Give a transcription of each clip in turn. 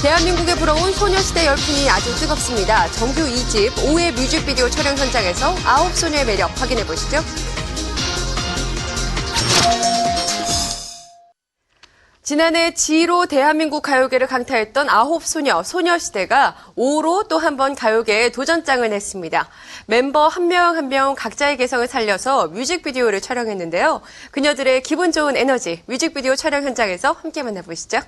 대한민국에 불어온 소녀시대 열풍이 아주 뜨겁습니다. 정규 2집 5회 뮤직비디오 촬영 현장에서 9소녀의 매력 확인해 보시죠. 지난해 G로 대한민국 가요계를 강타했던 9소녀, 소녀시대가 5로 또 한 번 가요계에 도전장을 냈습니다. 멤버 한 명 한 명 각자의 개성을 살려서 뮤직비디오를 촬영했는데요. 그녀들의 기분 좋은 에너지, 뮤직비디오 촬영 현장에서 함께 만나보시죠.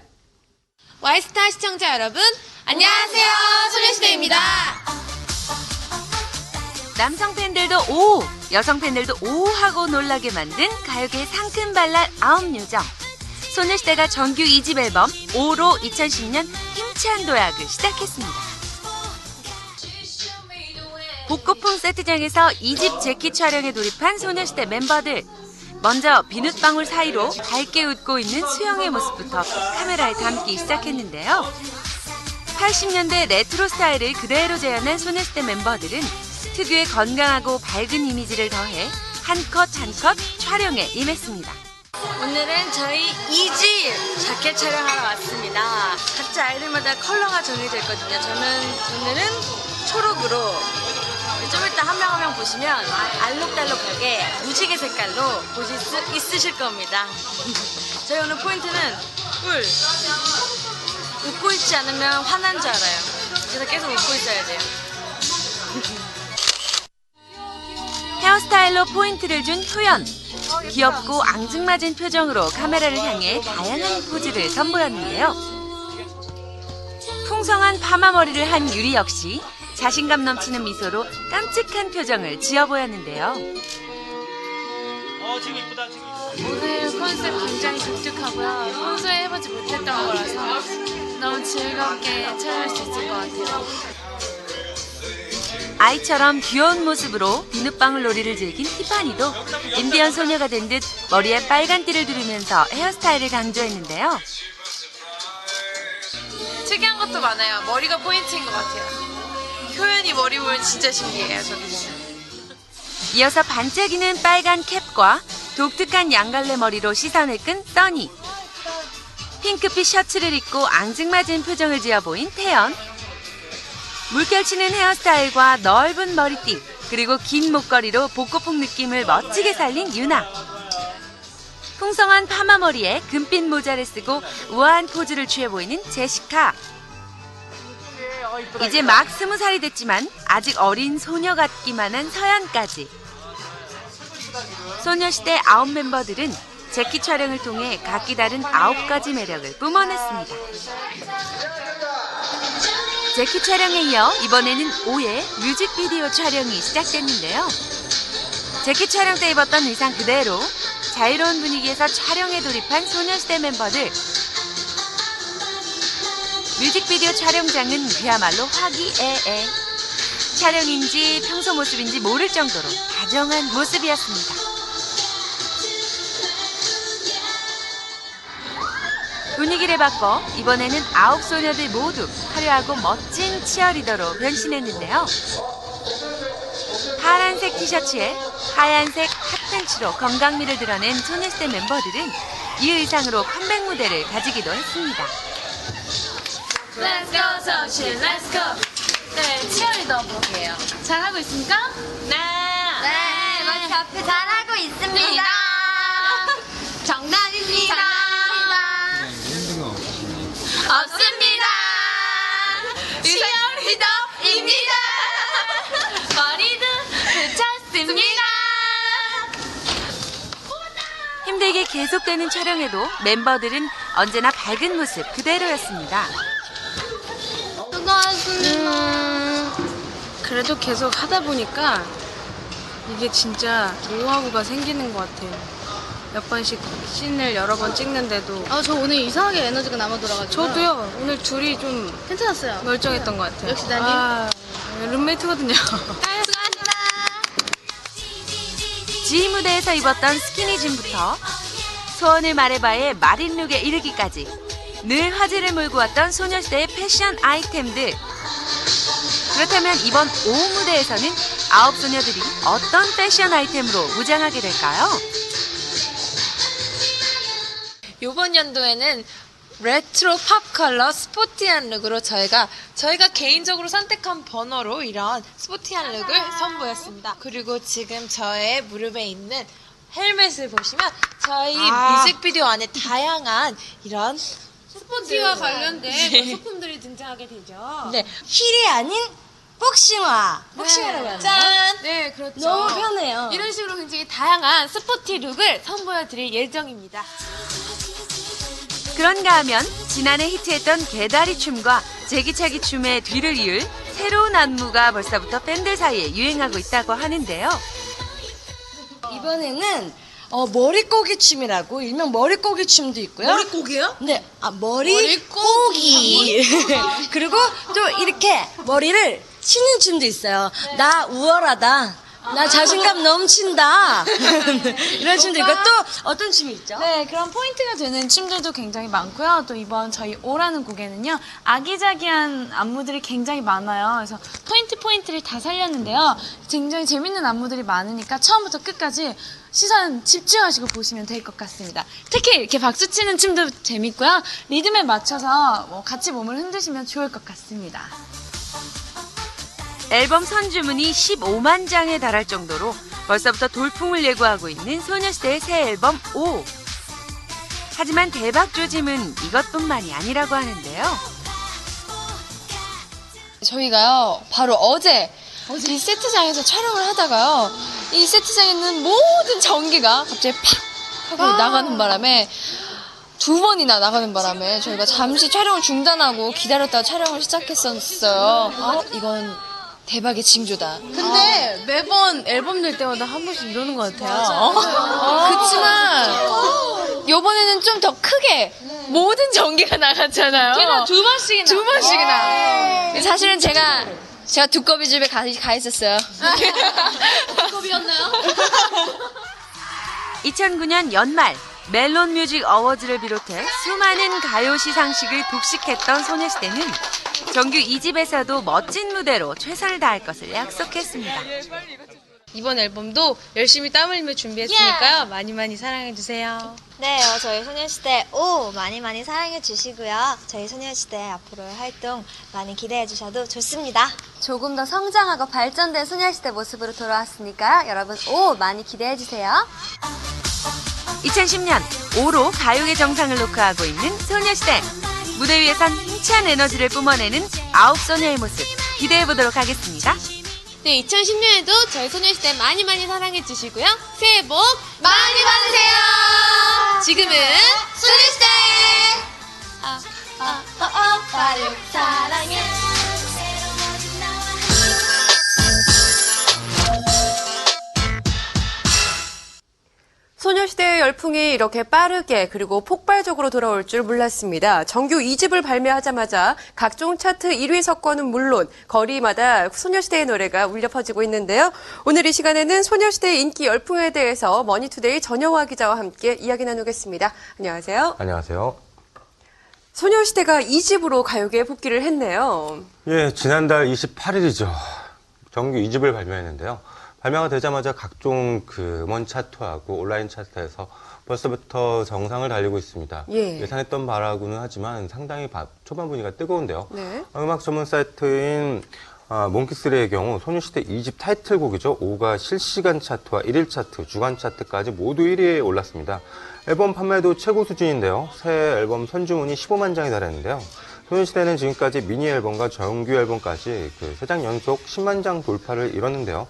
와이스타 시청자 여러분, 안녕하세요. 소녀시대입니다. 남성 팬들도 오, 여성 팬들도 오 하고 놀라게 만든 가요계 상큼 발랄 9요정. 소녀시대가 정규 2집 앨범 5로 2010년 힘찬 도약을 시작했습니다. 복고풍 세트장에서 2집 재킷 촬영에 돌입한 소녀시대 멤버들. 먼저 비눗방울 사이로 밝게 웃고 있는 수영의 모습부터 카메라에 담기 시작했는데요. 80년대 레트로 스타일을 그대로 재현한 소녀시대 멤버들은 특유의 건강하고 밝은 이미지를 더해 한 컷 한 컷 촬영에 임했습니다. 오늘은 저희 2집 자켓 촬영하러 왔습니다. 각자 아이들마다 컬러가 정해져 있거든요. 저는 오늘은 초록으로, 좀 이따 한 명 한 명 보시면 알록달록하게 무지개 색깔로 보실 수 있으실 겁니다. 저희 오늘 포인트는 웃고 있지 않으면 화난 줄 알아요. 그래서 계속 웃고 있어야 돼요. 헤어스타일로 포인트를 준 효연. 귀엽고 앙증맞은 표정으로 카메라를 향해 다양한 포즈를 선보였는데요. 풍성한 파마 머리를 한 유리 역시 자신감 넘치는 미소로 깜찍한 표정을 지어 보였는데요. 지금 이쁘다, 지금 이쁘다. 오늘 컨셉 굉장히 독특하고요. 평소에 해보지 못했던 거라서 너무 즐겁게 촬영할 수 있을 것 같아요. 아이처럼 귀여운 모습으로 비눗방울 놀이를 즐긴 티파니도 인디언 소녀가 된 듯 머리에 빨간 띠를 두르면서 헤어스타일을 강조했는데요. 특이한 것도 많아요. 머리가 포인트인 것 같아요. 효연이 머리 보면 진짜 신기해요, 저도. 이어서 반짝이는 빨간 캡과 독특한 양갈래 머리로 시선을 끈 써니. 핑크빛 셔츠를 입고 앙증맞은 표정을 지어 보인 태연. 물결치는 헤어스타일과 넓은 머리띠, 그리고 긴 목걸이로 복고풍 느낌을 멋지게 살린 유나. 풍성한 파마머리에 금빛 모자를 쓰고 우아한 포즈를 취해 보이는 제시카. 이제 막 20살이 됐지만 아직 어린 소녀 같기만 한 서연까지. 소녀시대 9멤버들은 재킷 촬영을 통해 각기 다른 9가지 매력을 뿜어냈습니다. 재킷 촬영에 이어 이번에는 5회 뮤직비디오 촬영이 시작됐는데요. 재킷 촬영 때 입었던 의상 그대로 자유로운 분위기에서 촬영에 돌입한 소녀시대 멤버들. 뮤직비디오 촬영장은 그야말로 화기애애. 촬영인지 평소 모습인지 모를 정도로 다정한 모습이었습니다. 분위기를 바꿔 이번에는 9소녀들 모두 화려하고 멋진 치어리더로 변신했는데요. 파란색 티셔츠에 하얀색 핫팬츠로 건강미를 드러낸 소녀시대 멤버들은 이 의상으로 컴백 무대를 가지기도 했습니다. Let's go, 소신, let's go. 네, 치어리더 볼게요. 잘하고 있습니까? 네. 네, 머리 앞에 잘하고 있습니다. 정답입니다. 없습니다. 치어리더입니다. 머리도 붙였습니다. 힘들게 계속되는 촬영에도 멤버들은 언제나 밝은 모습 그대로였습니다. 그래도 계속 하다 보니까 이게 진짜 노하우가 생기는 것 같아요. 몇 번씩 씬을 여러 번 찍는데도. 저 오늘 이상하게 에너지가 남아돌아가지고. 저도요. 오늘 둘이 좀 괜찮았어요. 멀쩡했던 것 같아요. 역시 나님. 룸메이트거든요. 수고하셨습니다. G 무대에서 입었던 스키니진부터 소원을 말해봐의 마린룩에 이르기까지 늘 화제를 몰고 왔던 소녀시대의 패션 아이템들. 그렇다면 이번 5 무대에서는 9소녀들이 어떤 패션 아이템으로 무장하게 될까요? 이번 연도에는 레트로 팝 컬러 스포티한 룩으로 저희가 개인적으로 선택한 번호로 이런 스포티한 룩을 선보였습니다. 그리고 지금 저의 무릎에 있는 헬멧을 보시면 저희 뮤직비디오 안에 다양한 이런 스포티와 관련된 소품들이 등장하게 되죠. 네, 힐이 아닌 복싱화. 복싱화라고 하나요? 짠! 네, 그렇죠. 너무 편해요. 이런 식으로 굉장히 다양한 스포티 룩을 선보여드릴 예정입니다. 그런가 하면 지난해 히트했던 개다리 춤과 제기차기 춤의 뒤를 이을 새로운 안무가 벌써부터 팬들 사이에 유행하고 있다고 하는데요. 이번에는 머리꼬기 춤이라고 일명 머리꼬기 춤도 있고요. 머리꼬기요? 네, 머리꼬기. 그리고 또 이렇게 머리를 치는 춤도 있어요. 나 우월하다. 나 자신감 넘친다. 이런 춤도 있고 또 어떤 춤이 있죠? 네, 그런 포인트가 되는 춤들도 굉장히 많고요. 또 이번 저희 오라는 곡에는요, 아기자기한 안무들이 굉장히 많아요. 그래서 포인트를 다 살렸는데요. 굉장히 재밌는 안무들이 많으니까 처음부터 끝까지 시선 집중하시고 보시면 될 것 같습니다. 특히 이렇게 박수 치는 춤도 재밌고요. 리듬에 맞춰서 같이 몸을 흔드시면 좋을 것 같습니다. 앨범 선주문이 15만 장에 달할 정도로 벌써부터 돌풍을 예고하고 있는 소녀시대의 새 앨범 O. 하지만 대박 조짐은 이것뿐만이 아니라고 하는데요. 저희가요, 바로 어제 이 세트장에서 촬영을 하다가요, 이 세트장에 있는 모든 전기가 갑자기 팍 하고 나가는 바람에 2번이나 나가는 바람에 저희가 잠시 촬영을 중단하고 기다렸다가 촬영을 시작했었어요. 이건 대박의 징조다. 근데 매번 앨범 낼 때마다 한 번씩 이러는 것 같아요. 그치만 요번에는 좀 더 크게 모든 전기가 나갔잖아요. 걔가 2번씩이나. 2번씩이나. 사실은 제가 두꺼비 집에 가 있었어요. 두꺼비였나요? 2009년 연말 멜론 뮤직 어워즈를 비롯해 수많은 가요 시상식을 독식했던 소녀시대는 정규 2집에서도 멋진 무대로 최선을 다할 것을 약속했습니다. 이번 앨범도 열심히 땀 흘리며 준비했으니까요. 많이 많이 사랑해주세요. 네, 저희 소녀시대 O 많이 많이 사랑해 주시고요. 저희 소녀시대 앞으로의 활동 많이 기대해 주셔도 좋습니다. 조금 더 성장하고 발전된 소녀시대 모습으로 돌아왔으니까요. 여러분 O 많이 기대해 주세요. 2010년 5로 가요계 정상을 녹화하고 있는 소녀시대. 무대 위에선 힘찬 에너지를 뿜어내는 9소녀의 모습 기대해보도록 하겠습니다. 네, 2010년에도 저희 소녀시대 많이 많이 사랑해 주시고요. 새해 복 많이 받으세요. 지금은 소녀시대. 사랑해. 소녀시대의 열풍이 이렇게 빠르게 그리고 폭발적으로 돌아올 줄 몰랐습니다. 정규 2집을 발매하자마자 각종 차트 1위 석권은 물론 거리마다 소녀시대의 노래가 울려 퍼지고 있는데요. 오늘 이 시간에는 소녀시대의 인기 열풍에 대해서 머니투데이 전영화 기자와 함께 이야기 나누겠습니다. 안녕하세요. 안녕하세요. 소녀시대가 2집으로 가요계에 복귀를 했네요. 예, 지난달 28일이죠. 정규 2집을 발매했는데요. 발매가 되자마자 각종 음원 차트하고 온라인 차트에서 벌써부터 정상을 달리고 있습니다. 예. 예상했던 바라고는 하지만 상당히 초반 분위기가 뜨거운데요. 네. 음악 전문 사이트인 몽키스리의 경우 소녀시대 2집 타이틀곡이죠. 5가 실시간 차트와 1일 차트, 주간 차트까지 모두 1위에 올랐습니다. 앨범 판매도 최고 수준인데요. 새 앨범 선주문이 15만 장에 달했는데요. 소녀시대는 지금까지 미니 앨범과 정규 앨범까지 3장 연속 10만 장 돌파를 이뤘는데요.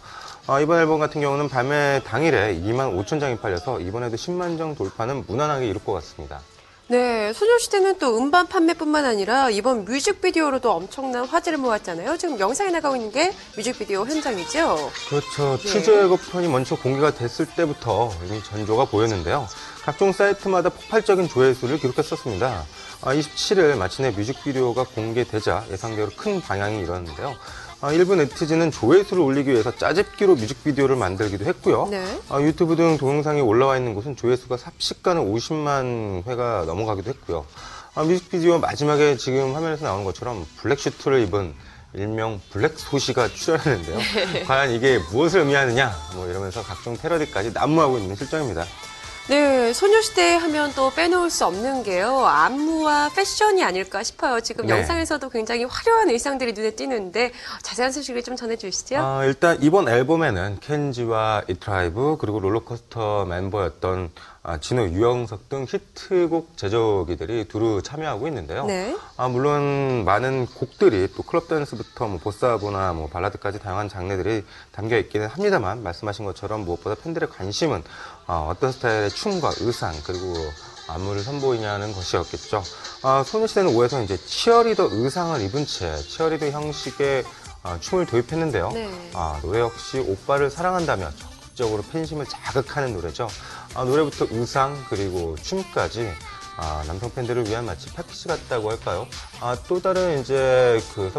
이번 앨범 같은 경우는 발매 당일에 2만 5천 장이 팔려서 이번에도 10만 장 돌파는 무난하게 이룰 것 같습니다. 네, 소녀시대는 또 음반 판매뿐만 아니라 이번 뮤직비디오로도 엄청난 화제를 모았잖아요. 지금 영상에 나가고 있는 게 뮤직비디오 현장이죠. 그렇죠. 티저 예고편이 먼저 공개가 됐을 때부터 이미 전조가 보였는데요. 각종 사이트마다 폭발적인 조회수를 기록했었습니다. 27일 마침내 뮤직비디오가 공개되자 예상대로 큰 방향이 일었는데요. 일부 네티즌은 조회수를 올리기 위해서 짜집기로 뮤직비디오를 만들기도 했고요. 네. 유튜브 등 동영상이 올라와 있는 곳은 조회수가 삽시간에 50만 회가 넘어가기도 했고요. 뮤직비디오 마지막에 지금 화면에서 나오는 것처럼 블랙 슈트를 입은 일명 블랙 소시가 출연하는데요. 과연 이게 무엇을 의미하느냐 이러면서 각종 패러디까지 난무하고 있는 실정입니다. 네, 소녀시대 하면 또 빼놓을 수 없는 게요. 안무와 패션이 아닐까 싶어요. 지금 네. 영상에서도 굉장히 화려한 의상들이 눈에 띄는데 자세한 소식을 좀 전해주시죠. 일단 이번 앨범에는 켄지와 이트라이브 그리고 롤러코스터 멤버였던 진호, 유영석 등 히트곡 제조기들이 두루 참여하고 있는데요. 네. 물론 많은 곡들이 또 클럽 댄스부터 뭐 보사보나 뭐 발라드까지 다양한 장르들이 담겨 있기는 합니다만 말씀하신 것처럼 무엇보다 팬들의 관심은 어떤 스타일의 춤과 의상 그리고 안무를 선보이냐는 것이었겠죠. 소녀시대는 5에서 이제 치어리더 의상을 입은 채 치어리더 형식의 춤을 도입했는데요. 네. 노래 역시 오빠를 사랑한다며 적극적으로 팬심을 자극하는 노래죠. 노래부터 의상 그리고 춤까지 남성 팬들을 위한 마치 패키지 같다고 할까요? 또 다른 이제 그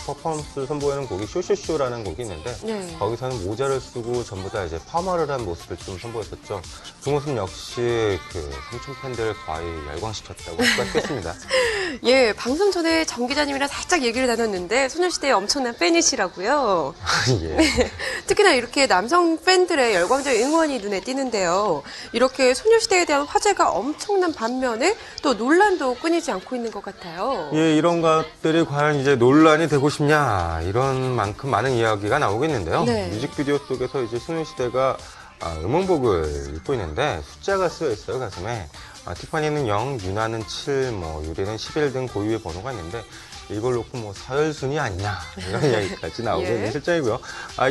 퍼포먼스 선보이는 곡이 쇼쇼쇼라는 곡이 있는데 네. 거기서는 모자를 쓰고 전부 다 이제 파마를 한 모습을 좀 선보였었죠. 그 모습 역시 그 삼촌 팬들을 거의 열광시켰다고 할 수가 있겠습니다. 예, 방송 전에 정 기자님이랑 살짝 얘기를 나눴는데 소녀시대의 엄청난 팬이시라고요. 예. 특히나 이렇게 남성 팬들의 열광적인 응원이 눈에 띄는데요. 이렇게 소녀시대에 대한 화제가 엄청난 반면에 또 논란도 끊이지 않고 있는 것 같아요. 예, 이런 것들이 과연 이제 논란이 되고 싶냐 이런 만큼 많은 이야기가 나오겠는데요. 네. 뮤직비디오 속에서 이제 소녀시대가 음원복을 입고 있는데 숫자가 쓰여 있어요, 가슴에. 티파니는 0, 유나는 7, 뭐 유리는 11 등 고유의 번호가 있는데 이걸 놓고 뭐 서열순위 아니냐 이런 이야기까지 나오고 예. 있는 실정이고요.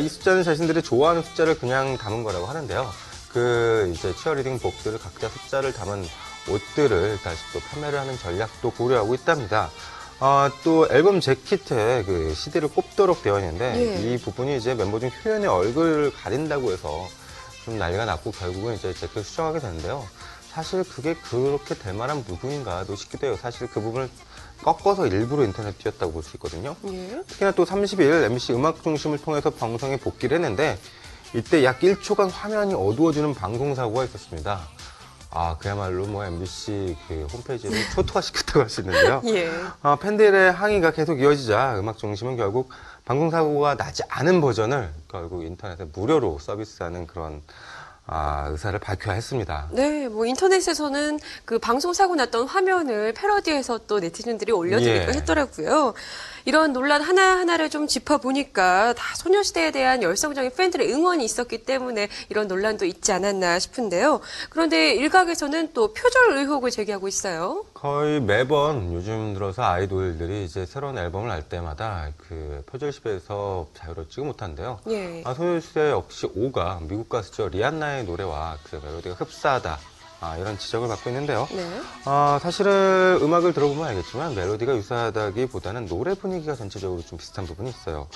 이 숫자는 자신들이 좋아하는 숫자를 그냥 담은 거라고 하는데요. 그 이제 치어리딩 복들을 각자 숫자를 담은 옷들을 다시 또 판매를 하는 전략도 고려하고 있답니다. 또 앨범 재킷에 그 CD를 꼽도록 되어 있는데 예. 이 부분이 이제 멤버 중 효연의 얼굴을 가린다고 해서 좀 난리가 났고 결국은 이제 재킷을 수정하게 되는데요. 사실 그게 그렇게 될 만한 부분인가도 싶기도 해요. 사실 그 부분을 꺾어서 일부러 인터넷에 띄웠다고 볼 수 있거든요. 예. 특히나 또 30일 MBC 음악 중심을 통해서 방송에 복귀를 했는데 이때 약 1초간 화면이 어두워지는 방송사고가 있었습니다. 그야말로 뭐 MBC 그 홈페이지를 초토화시켰다고 할 수 있는데요. 예. 팬들의 항의가 계속 이어지자 음악 중심은 결국 방송사고가 나지 않은 버전을 결국 인터넷에 무료로 서비스하는 그런 의사를 밝혀야 했습니다. 네, 뭐 인터넷에서는 그 방송 사고 났던 화면을 패러디해서 또 네티즌들이 올려주기도 예. 했더라고요. 이런 논란 하나하나를 좀 짚어보니까 다 소녀시대에 대한 열성적인 팬들의 응원이 있었기 때문에 이런 논란도 있지 않았나 싶은데요. 그런데 일각에서는 또 표절 의혹을 제기하고 있어요. 거의 매번 요즘 들어서 아이돌들이 이제 새로운 앨범을 낼 때마다 그 표절십에서 자유롭지가 못한데요. 예. 소녀시대 역시 5가 미국 가수죠 리안나의 노래와 그 멜로디가 흡사하다. 이런 지적을 받고 있는데요. 네. 사실은 음악을 들어보면 알겠지만 멜로디가 유사하다기보다는 노래 분위기가 전체적으로 좀 비슷한 부분이 있어요.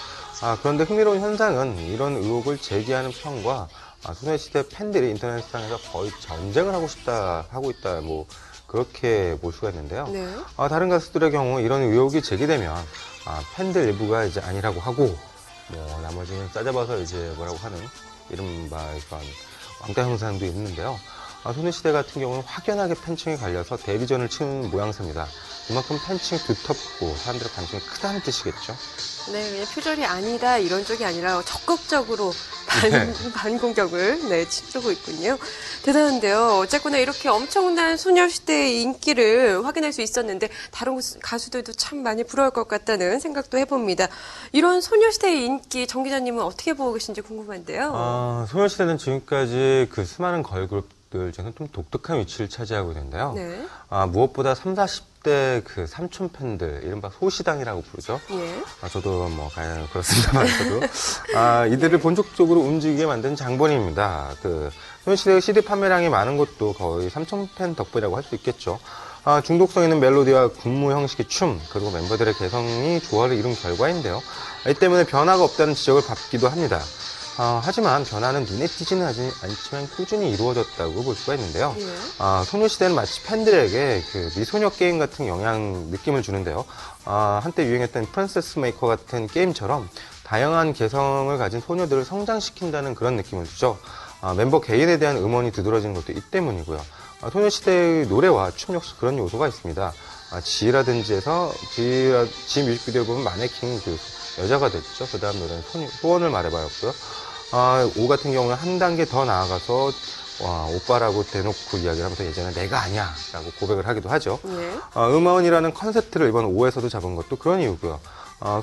그런데 흥미로운 현상은 이런 의혹을 제기하는 평과 소녀시대 팬들이 인터넷상에서 거의 전쟁을 하고 있다, 뭐 그렇게 볼 수가 있는데요. 네. 다른 가수들의 경우 이런 의혹이 제기되면 팬들 일부가 이제 아니라고 하고 뭐 나머지는 짜잡아서 이제 뭐라고 하는 이른바 이런 왕따 현상도 있는데요. 소녀시대 같은 경우는 확연하게 팬층이 갈려서 데뷔전을 치는 모양새입니다. 그만큼 팬층이 두텁고 사람들의 관심이 크다는 뜻이겠죠. 네, 그냥 표절이 아니다 이런 쪽이 아니라 적극적으로 네. 반공격을 치르고 있군요. 대단한데요. 어쨌거나 이렇게 엄청난 소녀시대의 인기를 확인할 수 있었는데 다른 가수들도 참 많이 부러울 것 같다는 생각도 해봅니다. 이런 소녀시대의 인기 정 기자님은 어떻게 보고 계신지 궁금한데요. 소녀시대는 지금까지 그 수많은 걸그룹들 중에서 좀 독특한 위치를 차지하고 있는데요. 네. 무엇보다 30, 40대 그 삼촌 팬들, 이른바 소시당이라고 부르죠. 예. 저도 뭐 과연 그렇습니다만 저도 이들을 본격적으로 움직이게 만든 장본인입니다. 그 소녀시대의 CD 판매량이 많은 것도 거의 삼촌 팬 덕분이라고 할 수 있겠죠. 중독성 있는 멜로디와 군무 형식의 춤, 그리고 멤버들의 개성이 조화를 이룬 결과인데요. 이 때문에 변화가 없다는 지적을 받기도 합니다. 하지만 변화는 눈에 띄지는 않지만 꾸준히 이루어졌다고 볼 수가 있는데요. 예. 소녀시대는 마치 팬들에게 그 미소녀 게임 같은 느낌을 주는데요. 한때 유행했던 프린세스 메이커 같은 게임처럼 다양한 개성을 가진 소녀들을 성장시킨다는 그런 느낌을 주죠. 멤버 개인에 대한 음원이 두드러지는 것도 이 때문이고요. 소녀시대의 노래와 춤 역시 그런 요소가 있습니다. 지라든지 지 뮤직비디오 보면 마네킹 그 여자가 됐죠. 그 다음 노래는 소원을 말해봐였고요. 5 같은 경우는 한 단계 더 나아가서 오빠라고 대놓고 이야기를 하면서 예전에 내가 아니야 라고 고백을 하기도 하죠. 예. 음원이라는 컨셉트를 이번 5에서도 잡은 것도 그런 이유고요.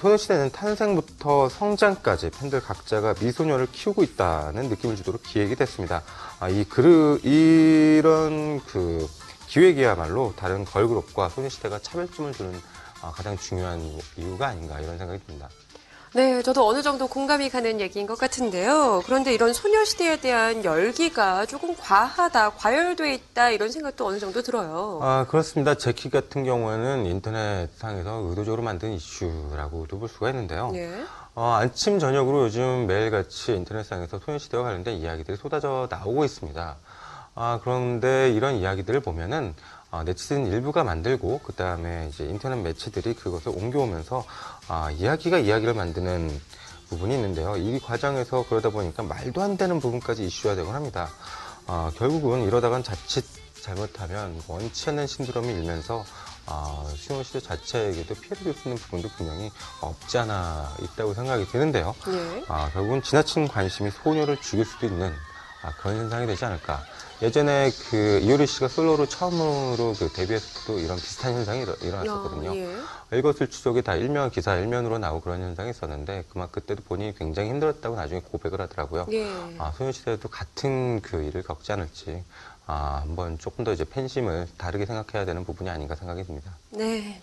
소녀시대는 탄생부터 성장까지 팬들 각자가 미소녀를 키우고 있다는 느낌을 주도록 기획이 됐습니다. 이런 그 기획이야말로 다른 걸그룹과 소녀시대가 차별점을 두는 가장 중요한 이유가 아닌가 이런 생각이 듭니다. 네, 저도 어느 정도 공감이 가는 얘기인 것 같은데요. 그런데 이런 소녀시대에 대한 열기가 조금 과하다, 과열돼 있다 이런 생각도 어느 정도 들어요. 그렇습니다. 제키 같은 경우에는 인터넷상에서 의도적으로 만든 이슈라고도 볼 수가 있는데요. 예. 아침 저녁으로 요즘 매일같이 인터넷상에서 소녀시대와 관련된 이야기들이 쏟아져 나오고 있습니다. 그런데 이런 이야기들을 보면은 네티즌 일부가 만들고 그 다음에 이제 인터넷 매체들이 그것을 옮겨오면서 이야기를 만드는 부분이 있는데요. 이 과정에서 그러다 보니까 말도 안 되는 부분까지 이슈화되곤 합니다. 결국은 이러다간 자칫 잘못하면 원치 않는 신드롬이 일면서 소녀시대 자체에게도 피해를 줄 수 있는 부분도 분명히 없지 않아 있다고 생각이 드는데요. 예. 결국은 지나친 관심이 소녀를 죽일 수도 있는 그런 현상이 되지 않을까. 예전에 그 이효리 씨가 솔로로 처음으로 그 데뷔했을 때도 이런 비슷한 현상이 일어났었거든요. 예. 일거수일투족이 다 기사 일면으로 나오고 그런 현상이 있었는데 그때도 본인이 굉장히 힘들었다고 나중에 고백을 하더라고요. 예. 소녀시대도 같은 그 일을 겪지 않을지 한번 조금 더 이제 팬심을 다르게 생각해야 되는 부분이 아닌가 생각이 듭니다. 네.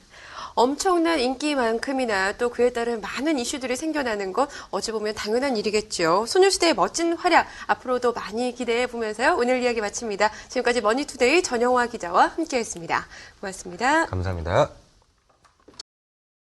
엄청난 인기만큼이나 또 그에 따른 많은 이슈들이 생겨나는 것 어찌 보면 당연한 일이겠죠. 소녀시대의 멋진 활약 앞으로도 많이 기대해 보면서요. 오늘 이야기 마칩니다. 지금까지 머니투데이 전영화 기자와 함께했습니다. 고맙습니다. 감사합니다.